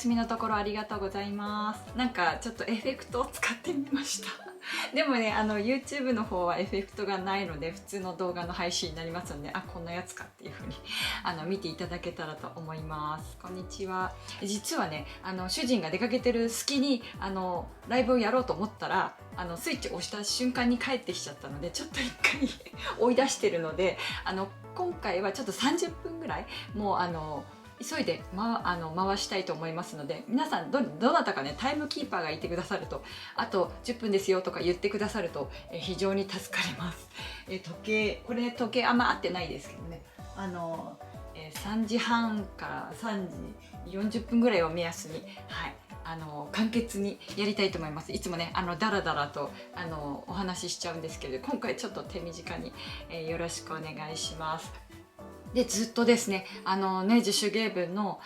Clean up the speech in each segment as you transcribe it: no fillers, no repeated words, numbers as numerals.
休みのところありがとうございます。なんかちょっとエフェクトを使ってみましたでもね、YouTube の方はエフェクトがないので普通の動画の配信になりますので、あ、こんなやつかっていう風に見ていただけたらと思います。こんにちは。実はね、主人が出かけてる隙にライブをやろうと思ったらスイッチを押した瞬間に帰ってきちゃったので、ちょっと一回追い出してるので、今回はちょっと30分ぐらいもう急いで、回したいと思いますので、皆さんどなたかねタイムキーパーがいてくださると、あと10分ですよとか言ってくださると、非常に助かります。これ時計あんま合ってないですけどね、3時半から3時40分ぐらいを目安に、はい、簡潔にやりたいと思います。いつもねダラダラとお話ししちゃうんですけれど、今回ちょっと手短に、よろしくお願いします。でずっとですね自主芸文の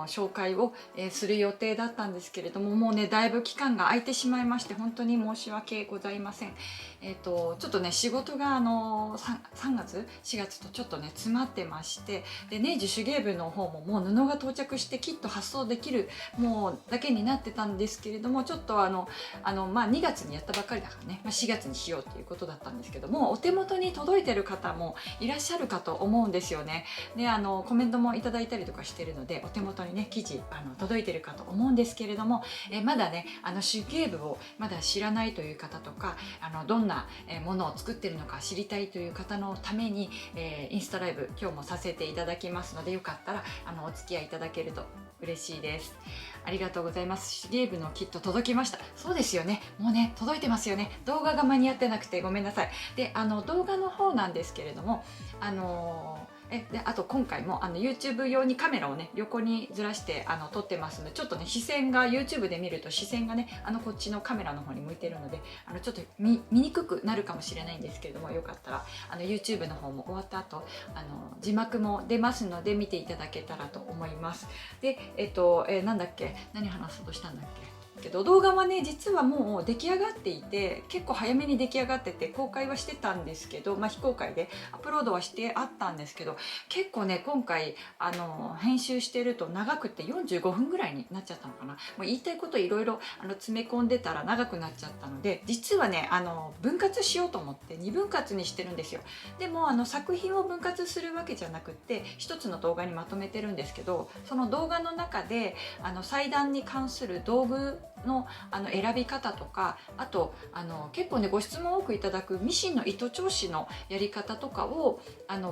紹介を、する予定だったんですけれども、もうねだいぶ期間が空いてしまいまして、本当に申し訳ございません。ちょっとね仕事が3月4月とちょっとね詰まってまして、でね自主芸文の方ももう布が到着してきっと発送できるもうだけになってたんですけれども、ちょっと2月にやったばっかりだからね、4月にしようっていうことだったんですけども、お手元に届いてる方もいらっしゃるかと思うんですよね。でコメントもいただいたりとかしてるので、お手元にね記事届いてるかと思うんですけれども、まだね手芸部をまだ知らないという方とか、どんなものを作ってるのか知りたいという方のために、インスタライブ今日もさせていただきますので、よかったらお付き合いいただけると嬉しいです。ありがとうございます。手芸部のキット届きました。そうですよね、もうね届いてますよね。動画が間に合ってなくてごめんなさい。で動画の方なんですけれども、であと今回もYouTube 用にカメラをね横にずらして撮ってますので、ちょっとね視線が YouTube で見ると視線がねこっちのカメラの方に向いてるのでちょっと見にくくなるかもしれないんですけれども、よかったらYouTube の方も終わった後字幕も出ますので見ていただけたらと思います。でなんだっけ、何話そうとしたんだっけど、動画はね実はもう出来上がっていて、結構早めに出来上がってて公開はしてたんですけど、非公開でアップロードはしてあったんですけど、結構ね今回編集してると長くて45分ぐらいになっちゃったのかな。もう言いたいこといろいろ詰め込んでたら長くなっちゃったので、実はね分割しようと思って2分割にしてるんですよ。でも作品を分割するわけじゃなくって一つの動画にまとめてるんですけど、その動画の中で裁断に関する道具の選び方とか、あと結構ねご質問を多くいただくミシンの糸調子のやり方とかを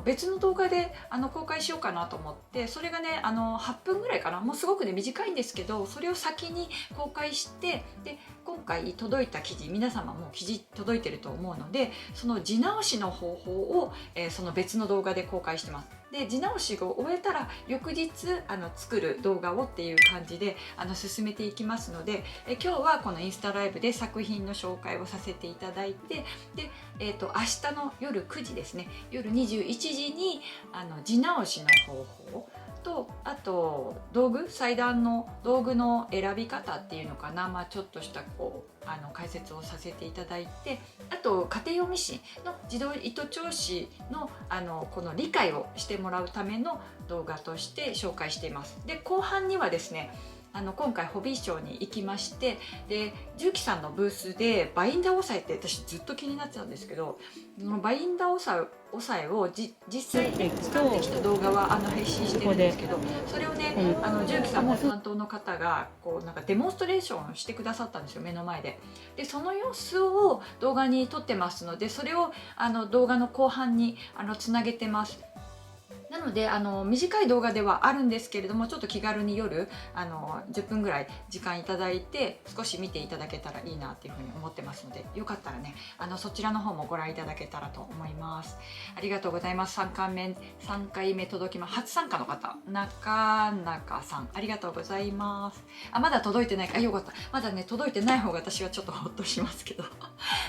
別の動画で公開しようかなと思って、それがね8分ぐらいかな、もうすごくね短いんですけど、それを先に公開して、で今回届いた記事、皆様も記事届いてると思うので、その字直しの方法を、その別の動画で公開してます。で字直しを終えたら翌日作る動画をっていう感じで進めていきますので、今日はこのインスタライブで作品の紹介をさせていただいて、で、明日の夜9時ですね、夜21時に字直しの方法と、あと裁断の道具の選び方っていうのかな、ちょっとした解説をさせていただいて、あと家庭用ミシンの自動糸調子のこの理解をしてもらうための動画として紹介しています。で後半にはですね今回ホビーショーに行きまして、で重機さんのブースでバインダー押さえって私ずっと気になってたんですけど、バインダー押さえを実際に使ってきた動画は配信してるんですけど、それをね重機さんの担当の方がなんかデモンストレーションしてくださったんですよ、目の前で。でその様子を動画に撮ってますので、それを動画の後半につなげてます。なので短い動画ではあるんですけれども、ちょっと気軽に夜10分ぐらい時間いただいて少し見ていただけたらいいなっていうふうに思ってますので、よかったらねそちらの方もご覧いただけたらと思います。ありがとうございます。3回目届きます。初参加の方、中中さんありがとうございます。まだ届いてないか、よかった。まだね届いてない方が私はちょっとホッとしますけど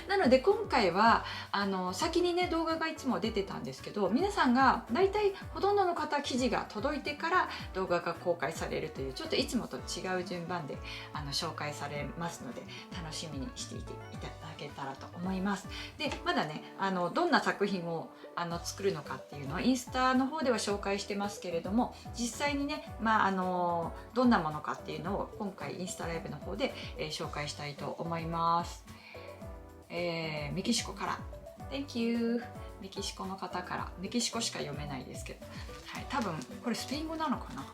なので今回は先にね動画がいつも出てたんですけど、皆さんがだいたいほとんどの方は記事が届いてから動画が公開されるという、ちょっといつもと違う順番で紹介されますので、楽しみにしていていただけたらと思います。でまだねどんな作品を作るのかっていうのはインスタの方では紹介してますけれども、実際にね、どんなものかっていうのを今回インスタライブの方で、紹介したいと思います。メキシコから Thank you。 メキシコの方から、メキシコしか読めないですけど、はい、多分これスペイン語なのかな。は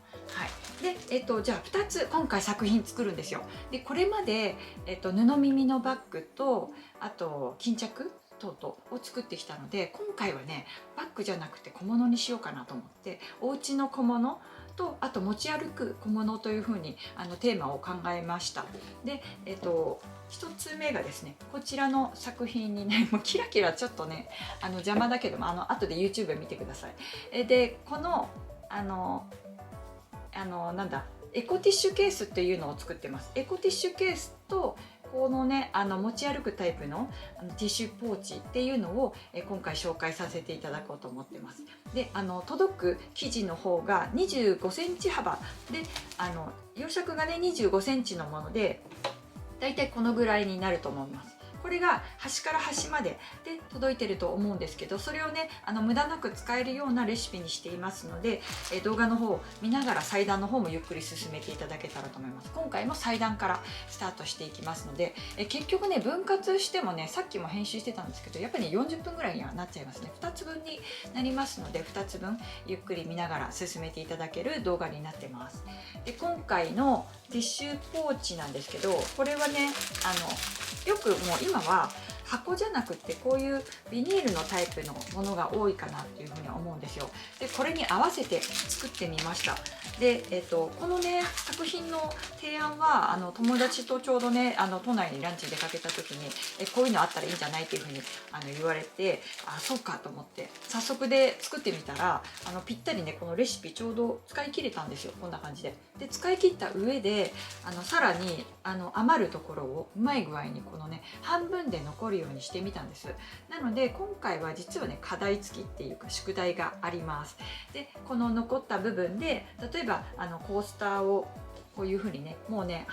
い、で、じゃあ2つ今回作品作るんですよ。でこれまで、布耳のバッグとあと巾着等々を作ってきたので、今回はねバッグじゃなくて小物にしようかなと思って、お家の小物とあと持ち歩く小物というふうにテーマを考えました。で、1つ目がですね、こちらの作品にね、もうキラキラちょっとね邪魔だけども後で YouTube 見てください。でこのなんだエコティッシュケースっていうのを作ってます。エコティッシュケースとこのね持ち歩くタイプのティッシュポーチっていうのを今回紹介させていただこうと思ってます。で届く生地の方が25センチ幅で洋尺がね25センチのもので、だいたいこのぐらいになると思います。これが端から端まで届いてると思うんですけど、それをね無駄なく使えるようなレシピにしていますので、動画の方を見ながら裁断の方もゆっくり進めていただけたらと思います。今回も裁断からスタートしていきますので、結局ね分割してもね、さっきも編集してたんですけど、やっぱり、ね、40分ぐらいにはなっちゃいますね。2つ分になりますので、2つ分ゆっくり見ながら進めていただける動画になってます。で今回のティッシュポーチなんですけど、これはねよくもう今は箱じゃなくてこういうビニールのタイプのものが多いかなっていうふうに思うんですよ。でこれに合わせて作ってみました。で、このね作品の提案は友達とちょうどね都内にランチに出かけた時にこういうのあったらいいんじゃないっていうふうに言われて、そうかと思って早速で作ってみたらぴったりねこのレシピちょうど使い切れたんですよ。こんな感じで。で使い切った上でさらに余るところをうまい具合にこのね半分で残るようにしてみたんです。なので今回は実はね課題付きっていうか宿題があります。でこの残った部分で例えばコースターをこういうふうにねもうね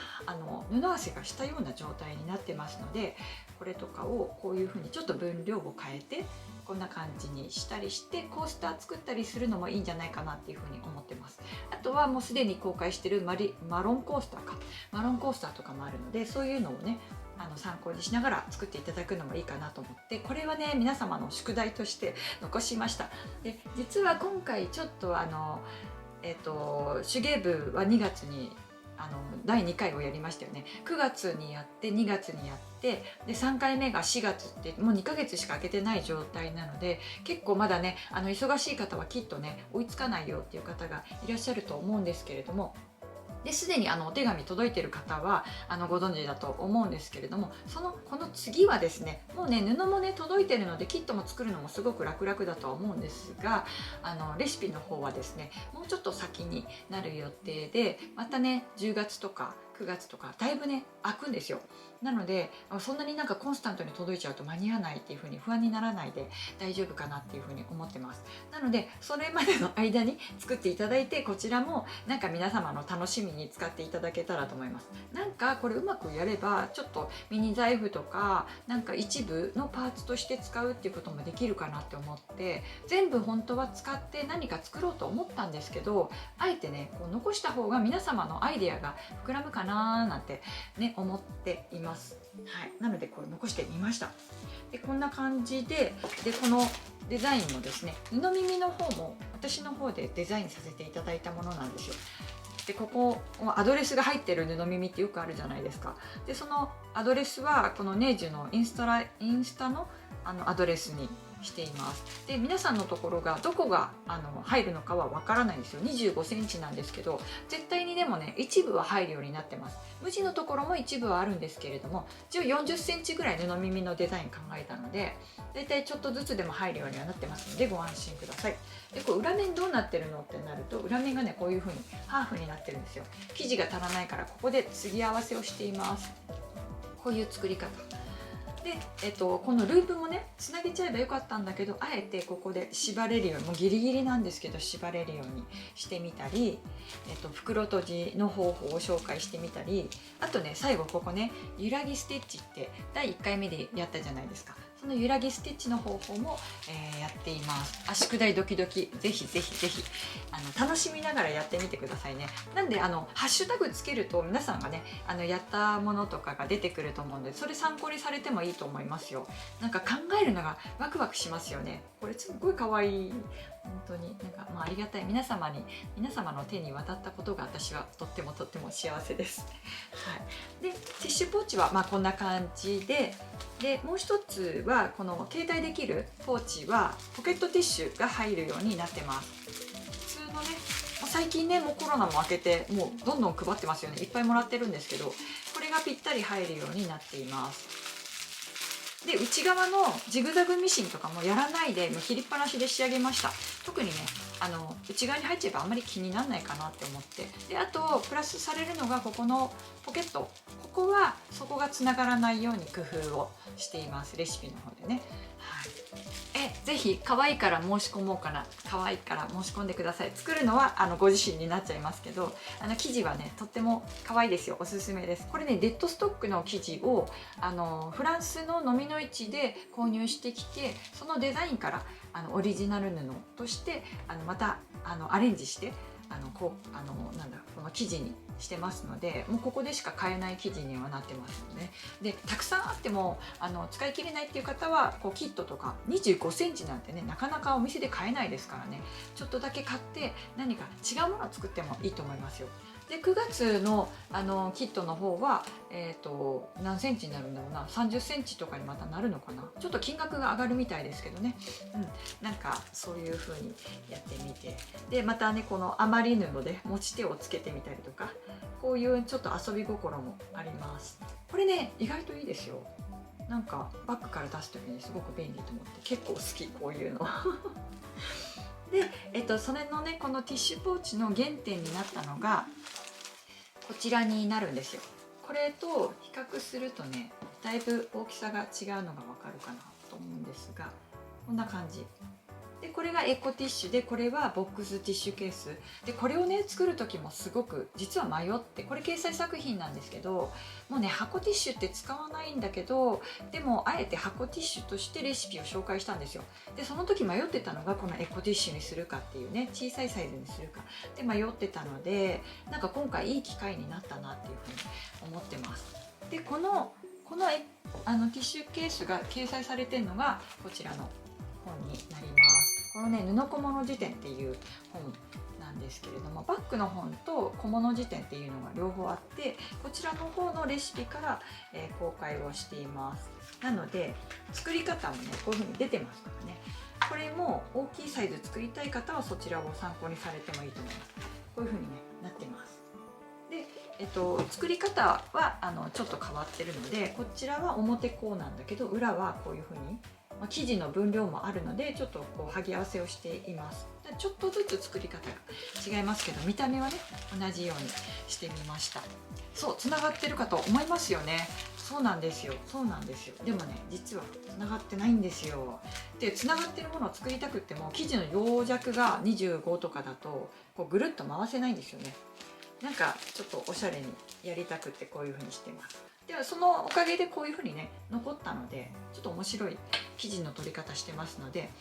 布合わせがしたような状態になってますので、これとかをこういうふうにちょっと分量を変えてこんな感じにしたりしてコースター作ったりするのもいいんじゃないかなっていうふうに思ってます。あとはもうすでに公開してるマロンコースターかマロンコースターとかもあるので、そういうのをね参考にしながら作っていただくのもいいかなと思って、これはね皆様の宿題として残しました。で実は今回ちょっと手芸部は2月に第2回をやりましたよね。9月にやって2月にやってで3回目が4月ってもう2ヶ月しか空けてない状態なので、結構まだね忙しい方はきっとね追いつかないよっていう方がいらっしゃると思うんですけれども、ですでにお手紙届いてる方はご存知だと思うんですけれども、この次はですねもうね布もね届いてるのでキットも作るのもすごく楽々だとは思うんですが、レシピの方はですねもうちょっと先になる予定で、またね10月とか9月とかだいぶね空くんですよ。なのでそんなになんかコンスタントに届いちゃうと間に合わないっていう風に不安にならないで大丈夫かなっていう風に思ってます。なのでそれまでの間に作っていただいて、こちらもなんか皆様の楽しみに使っていただけたらと思います。なんかこれうまくやればちょっとミニ財布とかなんか一部のパーツとして使うっていうこともできるかなって思って、全部本当は使って何か作ろうと思ったんですけど、あえてねこう残した方が皆様のアイデアが膨らむかななんてね思っています。はい、なのでこれ残してみました。でこんな感じでこのデザインもですね布耳の方も私の方でデザインさせていただいたものなんですよ。でここアドレスが入ってる布耳ってよくあるじゃないですか。でそのアドレスはこのネージュのインスタのアドレスにしています。で皆さんのところがどこが入るのかはわからないんですよ。25センチなんですけど絶対にでもね一部は入るようになってます。無地のところも一部はあるんですけれども、一応40センチぐらい布耳のデザイン考えたのでだいたいちょっとずつでも入るようにはなってますのでご安心ください。でこう裏面どうなってるのってなると、裏面がねこういう風にハーフになってるんですよ。生地が足らないからここで継ぎ合わせをしています。こういう作り方で、このループもねつなげちゃえばよかったんだけど、あえてここで縛れるように、もうギリギリなんですけど縛れるようにしてみたり、袋閉じの方法を紹介してみたり、あとね最後ここね揺らぎステッチって第1回目でやったじゃないですか。その揺らぎステッチの方法も、やっています。宿題ドキドキ、ぜひぜひぜひ楽しみながらやってみてくださいね。なんでハッシュタグつけると皆さんがねやったものとかが出てくると思うんで、それ参考にされてもいいと思いますよ。なんか考えるのがワクワクしますよね。これすっごい可愛い。本当になんか、ありがたい、皆様の手に渡ったことが私はとっても幸せです。はい、でティッシュポーチはこんな感じで、もう一つはこの携帯できるポーチはポケットティッシュが入るようになってます。普通のね、最近ねもうコロナも明けてもうどんどん配ってますよね。いっぱいもらってるんですけど、これがぴったり入るようになっています。で内側のジグザグミシンとかもやらないでもう切りっぱなしで仕上げました。特にね内側に入っちゃえばあんまり気にならないかなって思って、であとプラスされるのがここのポケット、ここは底がつながらないように工夫をしています、レシピの方でね。はい、ぜひ可愛いから申し込もうかな。可愛いから申し込んでください。作るのはご自身になっちゃいますけど、生地はねとっても可愛いですよ。おすすめです。これねデッドストックの生地をフランスの飲みの市で購入してきて、そのデザインからオリジナル布としてまたアレンジしてこの生地にしてますので、もうここでしか買えない生地にはなってますので、でたくさんあっても使い切れないっていう方はキットとか25センチなんてねなかなかお店で買えないですからね、ちょっとだけ買って何か違うものを作ってもいいと思いますよ。で9月のキットの方は、何センチになるんだろうな、30センチとかにまたなるのかな、ちょっと金額が上がるみたいですけどね、なんかそういう風にやってみて、でまたねこの余り布で持ち手をつけてみたりとか、こういうちょっと遊び心もあります。これね意外といいですよ。なんかバッグから出す時にすごく便利と思って結構好き、こういうの。で、それのねこのティッシュポーチの原点になったのがこちらになるんですよ。これと比較するとねだいぶ大きさが違うのがわかるかなと思うんですが、こんな感じで、これがエコティッシュで、これはボックスティッシュケースで、これをね作る時もすごく実は迷って、これ掲載作品なんですけど、もうね箱ティッシュって使わないんだけど、でもあえて箱ティッシュとしてレシピを紹介したんですよ。でその時迷ってたのがこのエコティッシュにするかっていうね、小さいサイズにするかで迷ってたので、なんか今回いい機会になったなっていうふうに思ってます。でこのティッシュケースが掲載されてるのがこちらの本になります。このね布小物辞典っていう本なんですけれども、バッグの本と小物辞典っていうのが両方あって、こちらの方のレシピから、公開をしています。なので作り方もねこういう風に出てますからね、これも大きいサイズ作りたい方はそちらを参考にされてもいいと思います。こういう風に、ね、なってます。で、作り方はちょっと変わってるので、こちらは表こうなんだけど裏はこういう風に、生地の分量もあるのでちょっと剥ぎ合わせをしています。ちょっとずつ作り方が違いますけど、見た目はね同じようにしてみました。そう、つながってるかと思いますよね。そうなんですよ、そうなんですよ。でもね実はつながってないんですよ。でつながってるものを作りたくっても生地の容弱が25とかだとぐるっと回せないんですよね。なんかちょっとおしゃれにやりたくってこういう風にしてます。ではそのおかげでこういう風にね残ったので、ちょっと面白い生地の取り方してますので、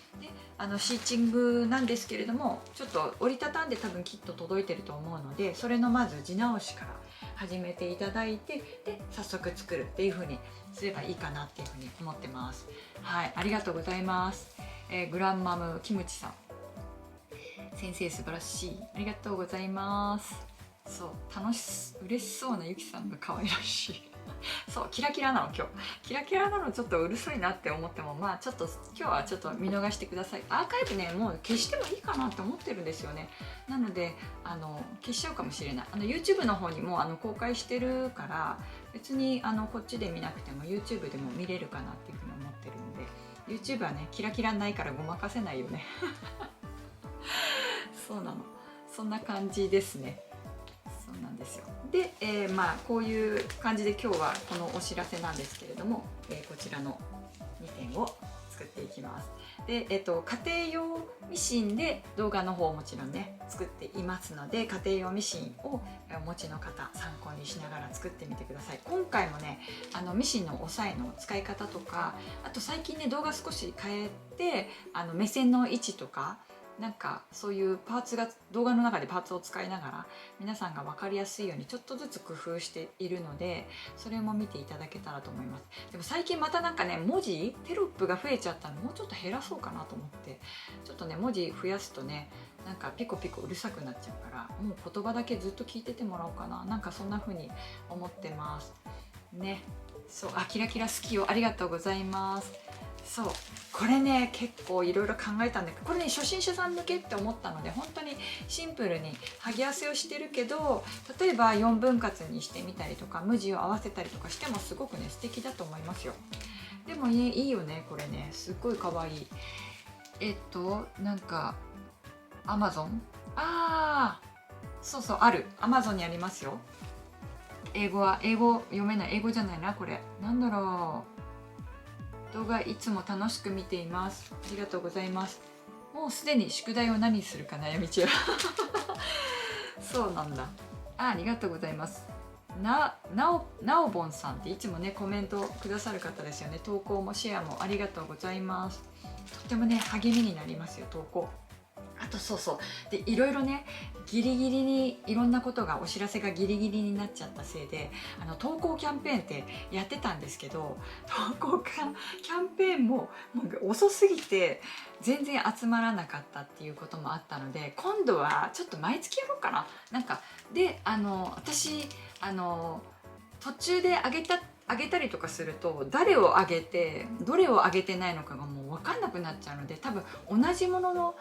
シーチングなんですけれども、ちょっと折りたたんで多分きっと届いてると思うので、それのまず地直しから始めていただいて、で早速作るっていう風にすればいいかなっていう風に思ってます。はい、ありがとうございます。グランマムキムチさん、先生素晴らしい、ありがとうございます。そう嬉しそうなゆきさんが可愛らしい。そうキラキラなの、今日キラキラなのちょっとうるさいなって思っても、ちょっと今日はちょっと見逃してください。アーカイブねもう消してもいいかなって思ってるんですよね。なので消しちゃうかもしれない。YouTube の方にも公開してるから、別にこっちで見なくても YouTube でも見れるかなっていうふうに思ってるんで、 YouTube はねキラキラないからごまかせないよね。そうなの、そんな感じですね。そうなんですよ。で、まあこういう感じで今日はこのお知らせなんですけれども、こちらの2点を作っていきます。で、家庭用ミシンで動画の方をもちろんね作っていますので、家庭用ミシンをお持ちの方参考にしながら作ってみてください。今回もねミシンの押さえの使い方とか、あと最近ね動画少し変えて目線の位置とか、なんかそういうパーツが動画の中でパーツを使いながら皆さんが分かりやすいようにちょっとずつ工夫しているので、それも見ていただけたらと思います。でも最近またなんかね文字テロップが増えちゃったの、もうちょっと減らそうかなと思って、ちょっとね文字増やすとねなんかピコピコうるさくなっちゃうから、もう言葉だけずっと聞いててもらおうかな、なんかそんな風に思ってますね。そう、キラキラ好きよ、ありがとうございます。そう、これね結構いろいろ考えたんだけど、これね初心者さん向けって思ったので本当にシンプルに剥ぎ合わせをしてるけど、例えば4分割にしてみたりとか無地を合わせたりとかしてもすごくね素敵だと思いますよ。でもねいいよねこれね、すっごいかわいい。なんかアマゾン、そうそう、ある、アマゾンにありますよ。英語読めない、英語じゃないな、これなんだろう。動画いつも楽しく見ています。ありがとうございます。もうすでに宿題を何するか悩み中そうなんだ。ありがとうございます。なおぼんさんっていつもねコメントくださる方ですよね。投稿もシェアもありがとうございます。とってもね励みになりますよ、投稿。あとそうそうで、いろいろねギリギリにいろんなことがお知らせがギリギリになっちゃったせいで投稿キャンペーンってやってたんですけど、投稿キャンペーンも遅すぎて全然集まらなかったっていうこともあったので、今度はちょっと毎月やろうかな。なんかで私途中で上げたりとかすると誰を上げてどれを上げてないのかがもう分かんなくなっちゃうので、多分同じものの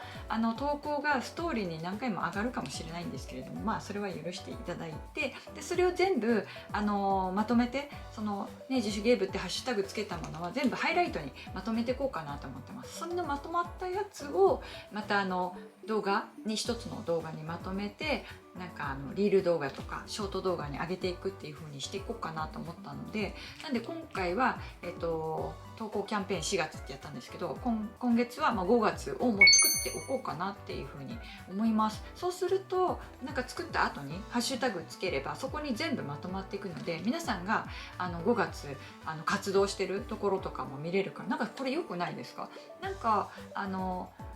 投稿がストーリーに何回も上がるかもしれないんですけれども、まあそれは許していただいて、でそれを全部まとめて、そのね自主ゲームってハッシュタグつけたものは全部ハイライトにまとめていこうかなと思ってます。そんなまとまったやつをまた動画に一つの動画にまとめて、なんかリール動画とかショート動画に上げていくっていう風にしていこうかなと思ったので、なんで今回は、投稿キャンペーン4月ってやったんですけど、今月は5月をもう作っておこうかなっていう風に思います。そうするとなんか作った後にハッシュタグつければそこに全部まとまっていくので、皆さんが5月活動してるところとかも見れるから、なんかこれ良くないですか？なんか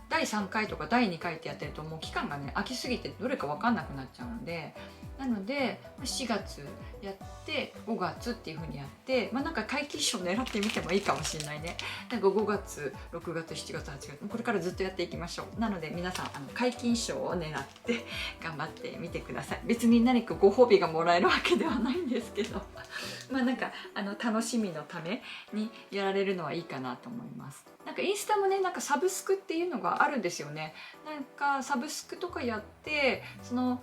第3回とか第2回ってやってるともう期間がね空きすぎてどれか分かんなくなっちゃうので、なので4月やって5月っていう風にやって、なんか皆勤賞狙ってみてもいいかもしれないね。なんか5月6月7月8月これからずっとやっていきましょう。なので皆さん皆勤賞を狙って頑張ってみてください。別に何かご褒美がもらえるわけではないんですけどなんか楽しみのためにやられるのはいいかなと思います。なんかインスタもねなんかサブスクっていうのがあるんですよね。なんかサブスクとかやってその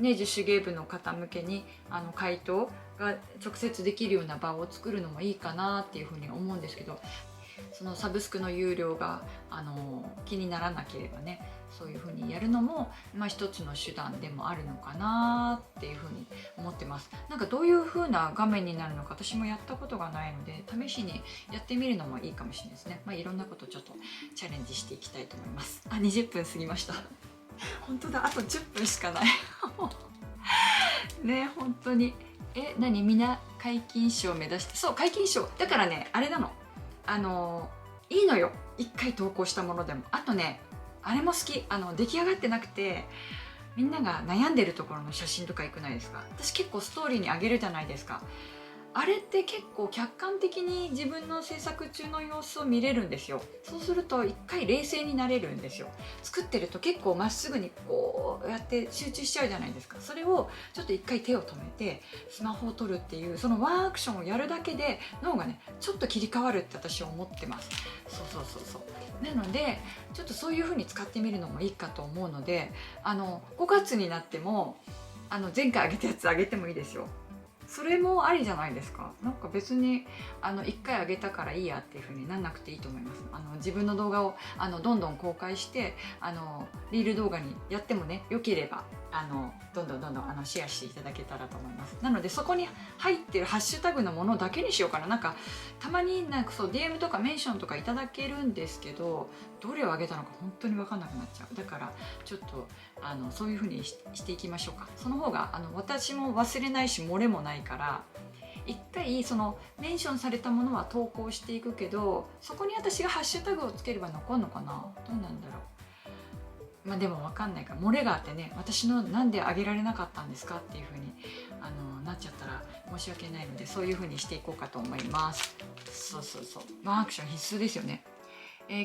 自主ゲームの方向けに回答が直接できるような場を作るのもいいかなっていうふうに思うんですけど、そのサブスクの有料が気にならなければね、そういうふうにやるのも一つの手段でもあるのかなっていうふうに思ってます。なんかどういうふうな画面になるのか私もやったことがないので試しにやってみるのもいいかもしれないですね。いろんなことちょっとチャレンジしていきたいと思います。20分過ぎました本当だ、あと10分しかないね、本当に何みんな皆勤賞を目指して、そう皆勤賞だからね、あれなのいいのよ、1回投稿したものでも。あとねあれも好き、出来上がってなくてみんなが悩んでるところの写真とかよくないですか？私結構ストーリーにあげるじゃないですか。あれって結構客観的に自分の制作中の様子を見れるんですよ。そうすると一回冷静になれるんですよ。作ってると結構まっすぐにこうやって集中しちゃうじゃないですか。それをちょっと一回手を止めてスマホを撮るっていうそのワンアクションをやるだけで脳がねちょっと切り替わるって私は思ってます。そうなのでちょっとそういう風に使ってみるのもいいかと思うので、5月になっても前回あげたやつあげてもいいですよ。それもありじゃないですか。なんか別に1回あげたからいいやっていう風になんなくていいと思います。自分の動画をどんどん公開してリール動画にやってもね、良ければどんどんシェアしていただけたらと思います。なのでそこに入ってるハッシュタグのものだけにしようかな。なんかたまになんかそう DM とかメンションとかいただけるんですけど、どれをあげたのか本当に分かんなくなっちゃう。だからちょっとそういう風にしていきましょうか。その方が私も忘れないし漏れもないから、一回そのメンションされたものは投稿していくけど、そこに私がハッシュタグをつければ残るのかな。どうなんだろう。まあでも分かんないから、漏れがあってね、私のなんであげられなかったんですかっていう風になっちゃったら申し訳ないので、そういう風にしていこうかと思います。そうワンアクション必須ですよね。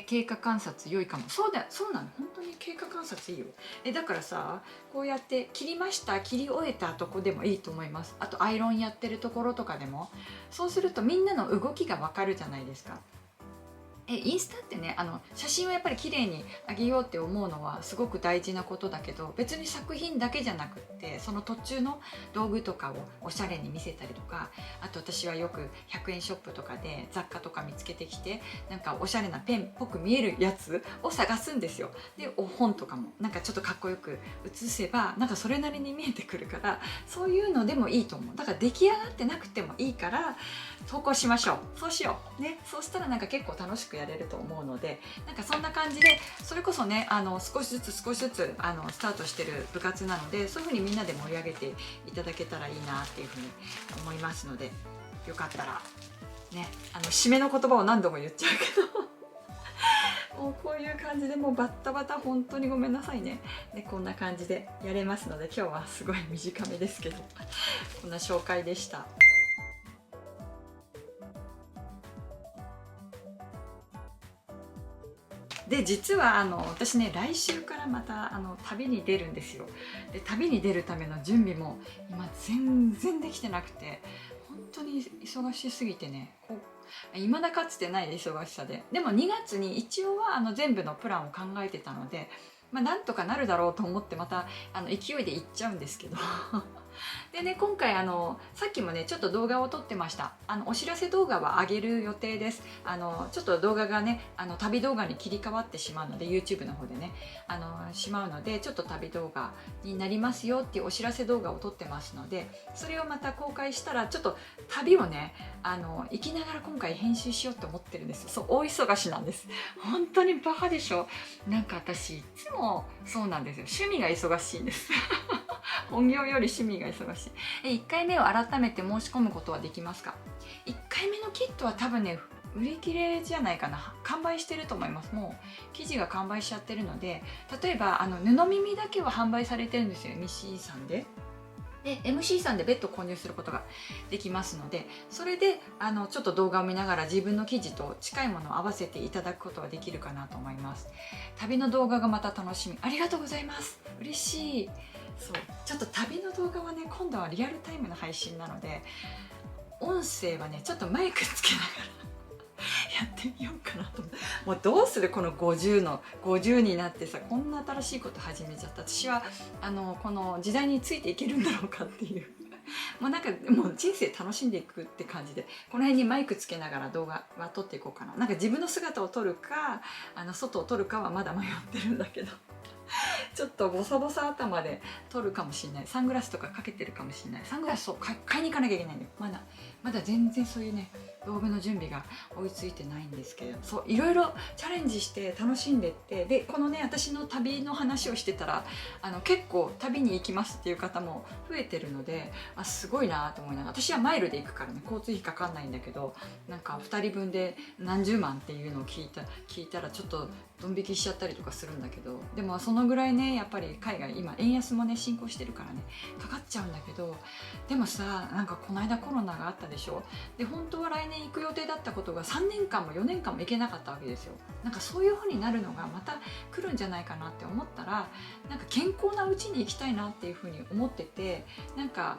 経過観察良いかも。そうなの、本当に経過観察いいよ。だからさ、こうやって切りました、切り終えたとこでもいいと思います。あとアイロンやってるところとかでも、そうするとみんなの動きがわかるじゃないですか。インスタってね、写真をやっぱり綺麗にあげようって思うのはすごく大事なことだけど、別に作品だけじゃなくって、その途中の道具とかをおしゃれに見せたりとか、あと私はよく100円ショップとかで雑貨とか見つけてきて、なんかおしゃれなペンっぽく見えるやつを探すんですよ。で本とかもなんかちょっとかっこよく写せば、なんかそれなりに見えてくるから、そういうのでもいいと思う。だから出来上がってなくてもいいから投稿しましょう。そうしようね。そうしたらなんか結構楽しくやれると思うので、なんかそんな感じで、それこそね少しずつスタートしてる部活なので、そういう風にみんなで盛り上げていただけたらいいなっていう風に思いますので、よかったらね、締めの言葉を何度も言っちゃうけどもうこういう感じでもうバッタバタ本当にごめんなさいね。でこんな感じでやれますので、今日はすごい短めですけどこんな紹介でした。で実は私ね、来週からまた旅に出るんですよ。で旅に出るための準備も今全然できてなくて、本当に忙しすぎてね、未だかつてない忙しさで、でも2月に一応は全部のプランを考えてたので、なんとかなるだろうと思ってまた勢いで行っちゃうんですけどでね、今回さっきもねちょっと動画を撮ってました。お知らせ動画は上げる予定です。ちょっと動画がね旅動画に切り替わってしまうので、 YouTube の方でねしまうので、ちょっと旅動画になりますよっていうお知らせ動画を撮ってますので、それをまた公開したらちょっと旅をね行きながら今回編集しようと思ってるんですよ。そう、大忙しなんです。本当にバカでしょ。なんか私いつもそうなんですよ。趣味が忙しいんです本業より趣味が忙しい。1回目を改めて申し込むことはできますか？ 1 回目のキットは多分ね売り切れじゃないかな。完売してると思います。もう生地が完売しちゃってるので、例えば布耳だけは販売されてるんですよ、 MC さんで。で MC さんで別途購入することができますので、それでちょっと動画を見ながら自分の生地と近いものを合わせていただくことはできるかなと思います。旅の動画がまた楽しみ。ありがとうございます。嬉しい。そう、ちょっと旅の動画はね今度はリアルタイムの配信なので、音声はねちょっとマイクつけながらやってみようかなと。もうどうする、この50になってさ、こんな新しいこと始めちゃった。私はこの時代についていけるんだろうかっていうもうなんかもう人生楽しんでいくって感じで、この辺にマイクつけながら動画は撮っていこうかな。なんか自分の姿を撮るか外を撮るかはまだ迷ってるんだけどちょっとボサボサ頭で撮るかもしれない。サングラスとかかけてるかもしれない。サングラスを買いに行かなきゃいけないんだよ。まだ全然そういうね道具の準備が追いついてないんですけど、そういろいろチャレンジして楽しんでって、でこのね私の旅の話をしてたら結構旅に行きますっていう方も増えてるので、すごいなと思いながら、私はマイルで行くからね交通費かかんないんだけど、なんか2人分で何十万っていうのを聞いたらちょっとドン引きしちゃったりとかするんだけど、でもそのぐらいねやっぱり海外今円安もね進行してるからねかかっちゃうんだけど、でもさ、なんかこの間コロナがあったでしょ。で本当は来年行く予定だったことが3年間も4年間も行けなかったわけですよ。なんかそういう風になるのがまた来るんじゃないかなって思ったら、なんか健康なうちに行きたいなっていう風に思ってて、なんか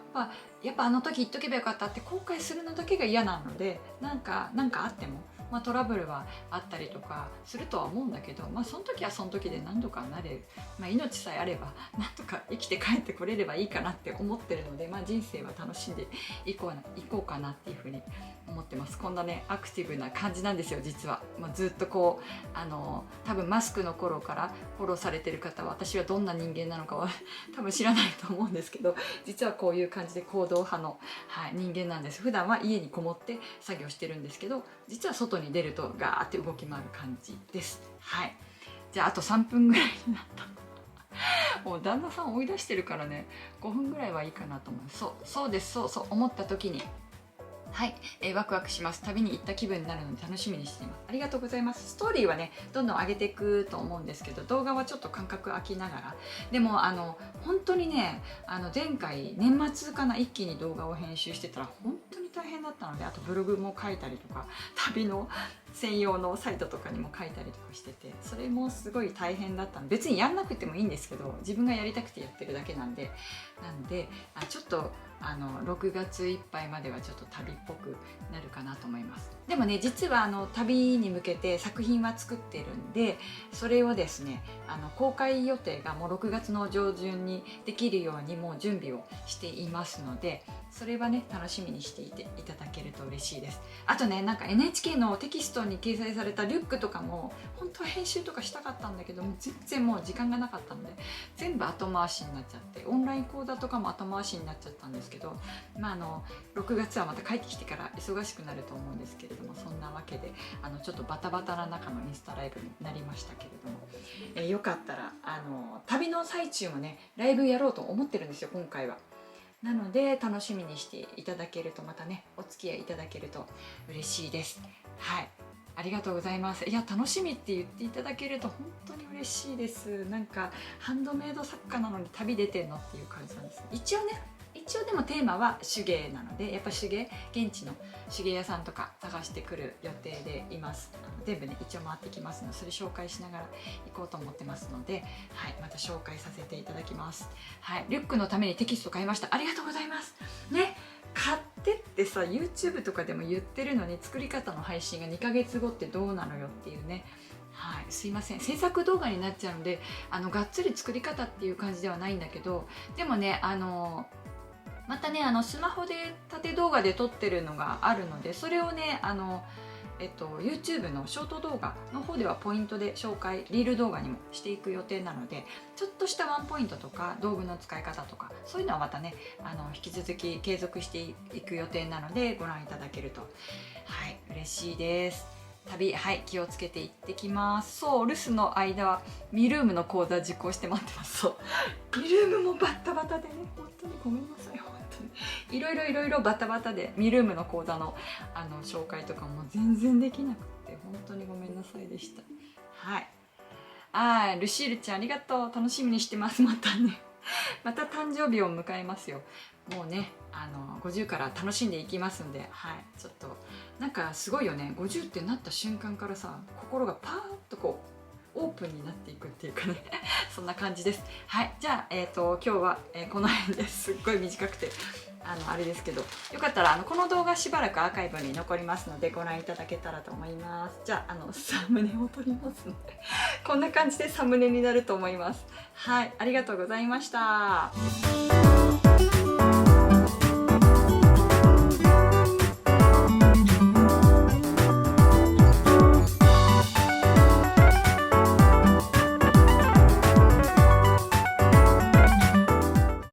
やっぱあの時言っとけばよかったって後悔するのだけが嫌なので、なんかあってもトラブルはあったりとかするとは思うんだけど、その時はその時で何とかなれる、命さえあればなんとか生きて帰ってこれればいいかなって思ってるので、人生は楽しんでいこうかなっていうふうに思ってます。こんなねアクティブな感じなんですよ実は。ずっとこう多分マスクの頃からフォローされてる方は私はどんな人間なのかは多分知らないと思うんですけど、実はこういう感じで行動派の、人間なんです。普段は家にこもって作業してるんですけど、実は外に出るとガーって動き回る感じです。じゃああと3分ぐらいになったもう旦那さん追い出してるからね、5分ぐらいはいいかなと思います。そうですそう思った時にワクワクします。旅に行った気分になるので楽しみにしています。ありがとうございます。ストーリーはねどんどん上げていくと思うんですけど、動画はちょっと間隔空きながら、でも本当にね前回年末かな、一気に動画を編集してたら本当に大変だったので、あとブログも書いたりとか旅の専用のサイトとかにも書いたりとかしてて、それもすごい大変だったので、別にやんなくてもいいんですけど自分がやりたくてやってるだけなんでちょっと6月いっぱいまではちょっと旅っぽくなるかなと思います。でもね実は旅に向けて作品は作ってるんで、それをですね公開予定がもう6月の上旬にできるようにもう準備をしていますので、それはね楽しみにしていただけると嬉しいです。あとねNHK のテキストに掲載されたリュックとかも本当は編集とかしたかったんだけども全然もう時間がなかったので全部後回しになっちゃって、オンライン講座とかも後回しになっちゃったんですけど、6月はまた帰ってきてから忙しくなると思うんですけれども、そんなわけでちょっとバタバタな中のインスタライブになりましたけれども、よかったら旅の最中もねライブやろうと思ってるんですよ今回は。なので楽しみにしていただけると、またねお付き合いいただけると嬉しいです。ありがとうございます。いや楽しみって言っていただけると本当に嬉しいです。ハンドメイド作家なのに旅出てんのっていう感じなんです。一応でもテーマは手芸なので、やっぱ手芸現地の手芸屋さんとか探してくる予定でいます。全部ね一応回ってきますので、それ紹介しながら行こうと思ってますので、また紹介させていただきます。リュックのためにテキスト買いました。ありがとうございますね。買ってってさ YouTube とかでも言ってるのに、作り方の配信が2ヶ月後ってどうなのよっていうね。すいません、制作動画になっちゃうのでがっつり作り方っていう感じではないんだけど、でもねまたねスマホで縦動画で撮ってるのがあるので、それをねYouTube のショート動画の方ではポイントで紹介、リール動画にもしていく予定なので、ちょっとしたワンポイントとか道具の使い方とかそういうのはまたね引き続き継続していく予定なので、ご覧いただけると嬉しいです。旅気をつけて行ってきます。そう、留守の間はミルームの講座受講して待ってます。ミルームもバッタバタでね本当にごめんなさい。本当にいろいろバタバタでミルームの講座の紹介とかも全然できなくて本当にごめんなさいでした。ルシールちゃんありがとう。楽しみにしてます。またねまた誕生日を迎えますよ。もうね50から楽しんでいきますんで、ちょっとすごいよね。50ってなった瞬間からさ心がパーッとこうオープンになっていくっていうかねそんな感じです。じゃあ、今日は、この辺ですっごい短くてあれですけど、よかったらこの動画しばらくアーカイブに残りますのでご覧いただけたらと思います。じゃあサムネを撮りますのでこんな感じでサムネになると思います。ありがとうございました。